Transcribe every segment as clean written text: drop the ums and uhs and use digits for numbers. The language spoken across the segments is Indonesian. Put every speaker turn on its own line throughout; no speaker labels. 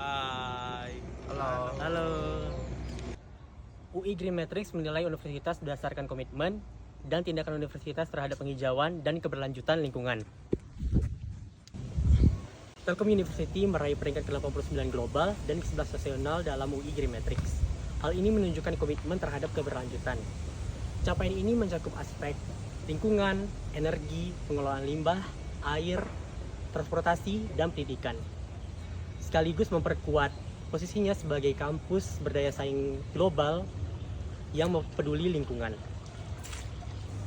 Hai.
Halo.
Halo. UI Green Matrix menilai universitas berdasarkan komitmen dan tindakan universitas terhadap penghijauan dan keberlanjutan lingkungan. Telkom University meraih peringkat ke-89 global dan ke-11 nasional dalam UI Green Matrix. Hal ini menunjukkan komitmen terhadap keberlanjutan. Capaian ini mencakup aspek lingkungan, energi, pengelolaan limbah, air, transportasi, dan pendidikan. Sekaligus memperkuat posisinya sebagai kampus berdaya saing global yang peduli lingkungan.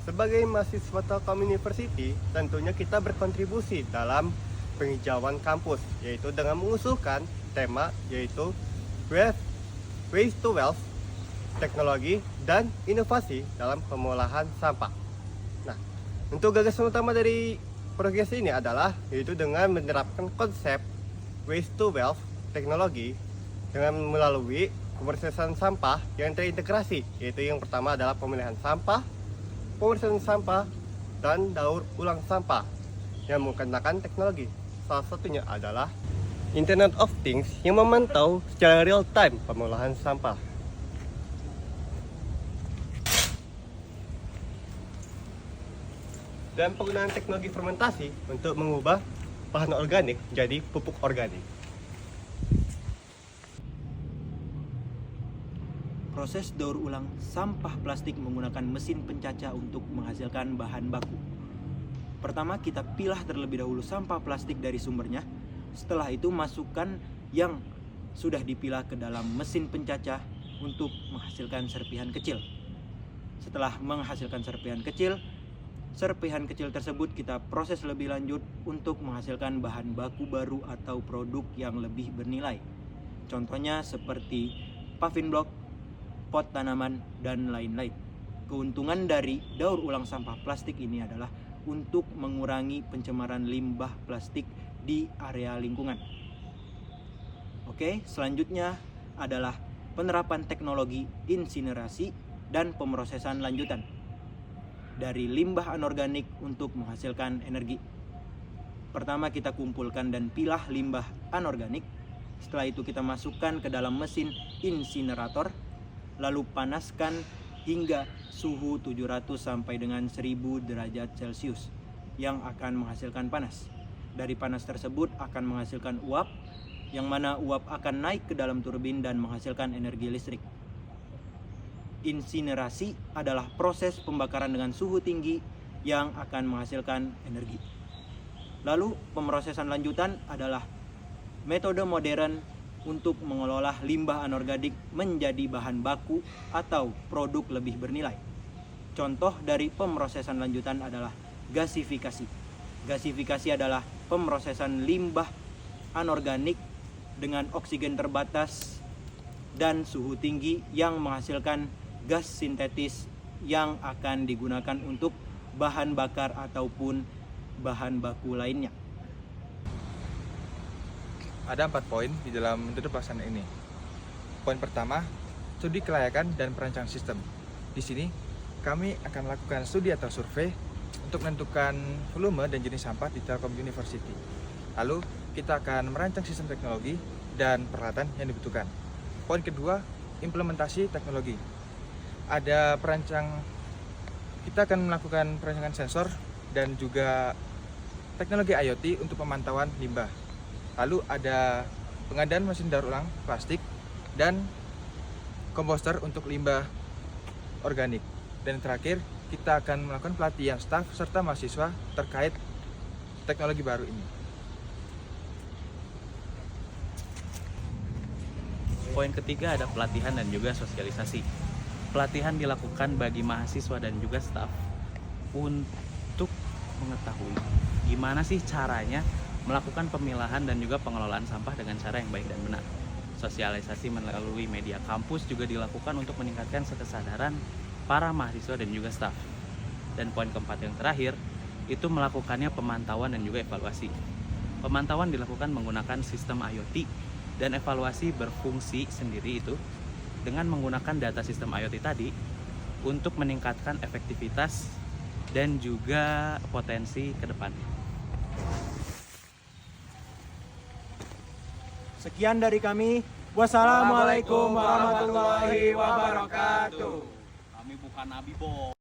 Sebagai mahasiswa Telkom University, tentunya kita berkontribusi dalam penghijauan kampus, yaitu dengan mengusulkan tema yaitu Waste to Wealth, teknologi dan inovasi dalam pengolahan sampah. Nah, untuk gagasan utama dari program ini adalah yaitu dengan menerapkan konsep Waste to Wealth teknologi dengan melalui pemrosesan sampah yang terintegrasi, yaitu yang pertama adalah pemilihan sampah, pemrosesan sampah, dan daur ulang sampah yang menggunakan teknologi. Salah satunya adalah Internet of Things yang memantau secara real time pengolahan sampah. Dan penggunaan teknologi fermentasi untuk mengubah bahan organik menjadi pupuk organik.
Proses daur ulang sampah plastik menggunakan mesin pencacah untuk menghasilkan bahan baku. Pertama, kita pilah terlebih dahulu sampah plastik dari sumbernya. Setelah itu masukkan yang sudah dipilah ke dalam mesin pencacah untuk menghasilkan serpihan kecil. Setelah menghasilkan serpihan kecil tersebut kita proses lebih lanjut untuk menghasilkan bahan baku baru atau produk yang lebih bernilai. Contohnya seperti paving block, pot tanaman, dan lain-lain. Keuntungan dari daur ulang sampah plastik ini adalah untuk mengurangi pencemaran limbah plastik di area lingkungan. Oke, selanjutnya adalah penerapan teknologi insinerasi dan pemrosesan lanjutan dari limbah anorganik untuk menghasilkan energi. Pertama, kita kumpulkan dan pilah limbah anorganik. Setelah itu kita masukkan ke dalam mesin insinerator, lalu panaskan hingga suhu 700 sampai dengan 1000 derajat Celcius yang akan menghasilkan panas. Dari panas tersebut akan menghasilkan uap, yang mana uap akan naik ke dalam turbin dan menghasilkan energi listrik. Insinerasi adalah proses pembakaran dengan suhu tinggi yang akan menghasilkan energi. Lalu pemrosesan lanjutan adalah metode modern untuk mengelola limbah anorganik menjadi bahan baku atau produk lebih bernilai. Contoh dari pemrosesan lanjutan adalah gasifikasi. Gasifikasi adalah pemrosesan limbah anorganik dengan oksigen terbatas dan suhu tinggi yang menghasilkan gas sintetis yang akan digunakan untuk bahan bakar ataupun bahan baku lainnya.
Ada 4 poin di dalam metode pelaksanaan ini. Poin pertama, studi kelayakan dan perancang sistem. Di sini, kami akan melakukan studi atau survei untuk menentukan volume dan jenis sampah di Telkom University. Lalu, kita akan merancang sistem teknologi dan peralatan yang dibutuhkan. Poin kedua, implementasi teknologi. Kita akan melakukan perancangan sensor dan juga teknologi IoT untuk pemantauan limbah. Lalu ada pengadaan mesin daur ulang plastik dan komposter untuk limbah organik. Dan terakhir, kita akan melakukan pelatihan staf serta mahasiswa terkait teknologi baru ini.
Poin ketiga ada pelatihan dan juga sosialisasi. Pelatihan dilakukan bagi mahasiswa dan juga staf untuk mengetahui gimana sih caranya melakukan pemilahan dan juga pengelolaan sampah dengan cara yang baik dan benar. Sosialisasi melalui media kampus juga dilakukan untuk meningkatkan kesadaran para mahasiswa dan juga staf. Dan poin keempat yang terakhir, itu melakukannya pemantauan dan juga evaluasi. Pemantauan dilakukan menggunakan sistem IoT dan evaluasi berfungsi sendiri itu dengan menggunakan data sistem IoT tadi untuk meningkatkan efektivitas dan juga potensi ke depannya.
Sekian dari kami. Wassalamualaikum warahmatullahi wabarakatuh.
Kami bukan nabi, Bo.